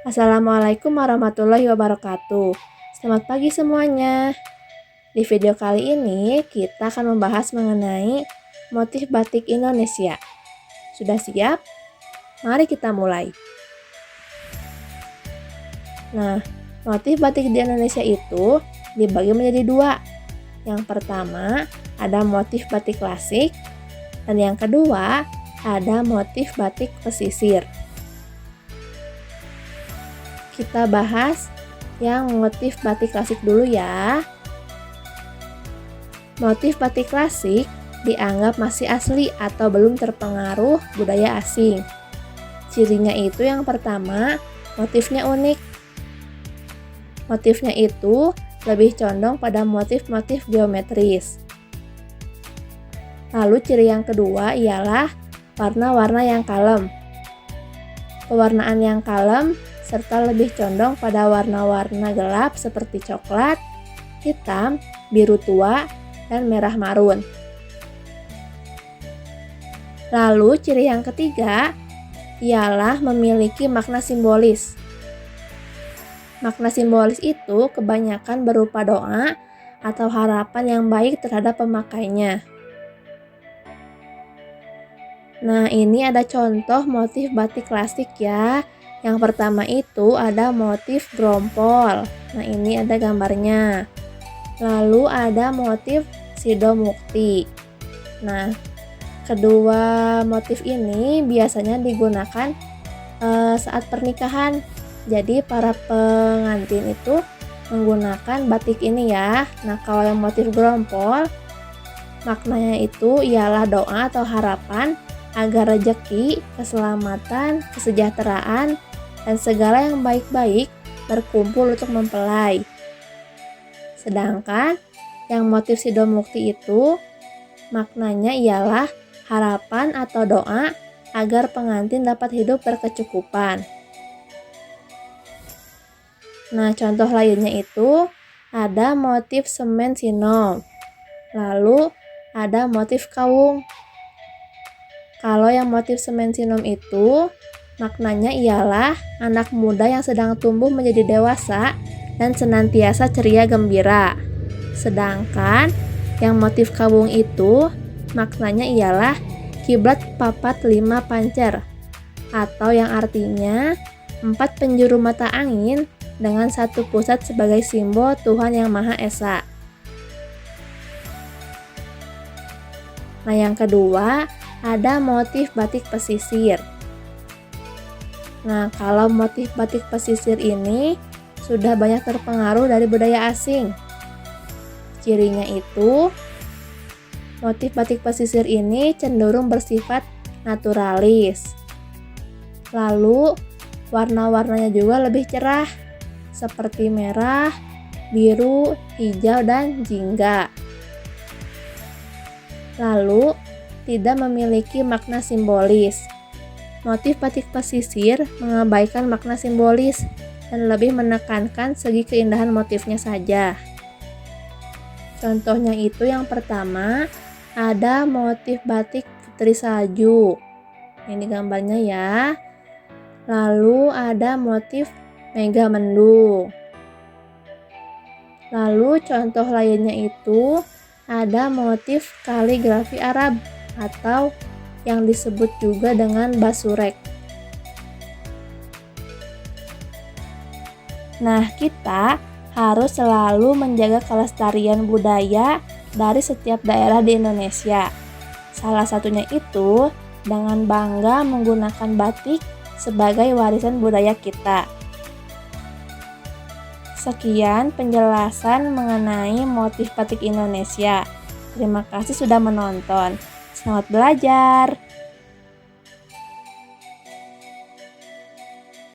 Assalamualaikum warahmatullahi wabarakatuh. Selamat pagi semuanya. Di video kali ini kita akan membahas mengenai motif batik Indonesia. Sudah siap? Mari kita mulai. Nah, motif batik di Indonesia itu dibagi menjadi dua. Yang pertama ada motif batik klasik, dan yang kedua ada motif batik pesisir. Kita bahas yang motif batik klasik dulu ya. Motif batik klasik dianggap masih asli atau belum terpengaruh budaya asing. Cirinya itu yang pertama, motifnya unik. Motifnya itu lebih condong pada motif-motif geometris. Lalu ciri yang kedua ialah warna-warna yang kalem. Pewarnaan yang kalem serta lebih condong pada warna-warna gelap seperti coklat, hitam, biru tua, dan merah marun. Lalu ciri yang ketiga ialah memiliki makna simbolis. Makna simbolis itu kebanyakan berupa doa atau harapan yang baik terhadap pemakainya. Nah, ini ada contoh motif batik klasik ya. Yang pertama itu ada motif grompol. Nah, ini ada gambarnya. Lalu ada motif sidomukti. Nah, kedua motif ini biasanya digunakan saat pernikahan. Jadi para pengantin itu menggunakan batik ini ya. Nah, kalau yang motif grompol, maknanya itu ialah doa atau harapan agar rezeki, keselamatan, kesejahteraan, dan segala yang baik-baik berkumpul untuk mempelai. Sedangkan yang motif sidomukti itu maknanya ialah harapan atau doa agar pengantin dapat hidup berkecukupan. Nah, contoh lainnya itu ada motif semen sinom. Lalu ada motif kawung. Kalau yang motif semen sinom itu maknanya ialah anak muda yang sedang tumbuh menjadi dewasa dan senantiasa ceria gembira. Sedangkan yang motif kawung itu maknanya ialah kiblat papat lima pancer, atau yang artinya 4 penjuru mata angin dengan satu pusat sebagai simbol Tuhan Yang Maha Esa. Nah, yang kedua ada motif batik pesisir. Nah, kalau motif batik pesisir ini sudah banyak terpengaruh dari budaya asing. Cirinya itu, motif batik pesisir ini cenderung bersifat naturalis. Lalu, warna-warnanya juga lebih cerah, seperti merah, biru, hijau, dan jingga. Lalu, tidak memiliki makna simbolis. Motif batik pesisir mengabaikan makna simbolis dan lebih menekankan segi keindahan motifnya saja. Contohnya itu yang pertama, ada motif batik putri salju. Ini gambarnya ya. Lalu ada motif mega mendung. Lalu contoh lainnya itu ada motif kaligrafi Arab atau yang disebut juga dengan basurek. Nah, kita harus selalu menjaga kelestarian budaya dari setiap daerah di Indonesia. Salah satunya itu dengan bangga menggunakan batik sebagai warisan budaya kita. Sekian penjelasan mengenai motif batik Indonesia. Terima kasih sudah menonton. Selamat belajar!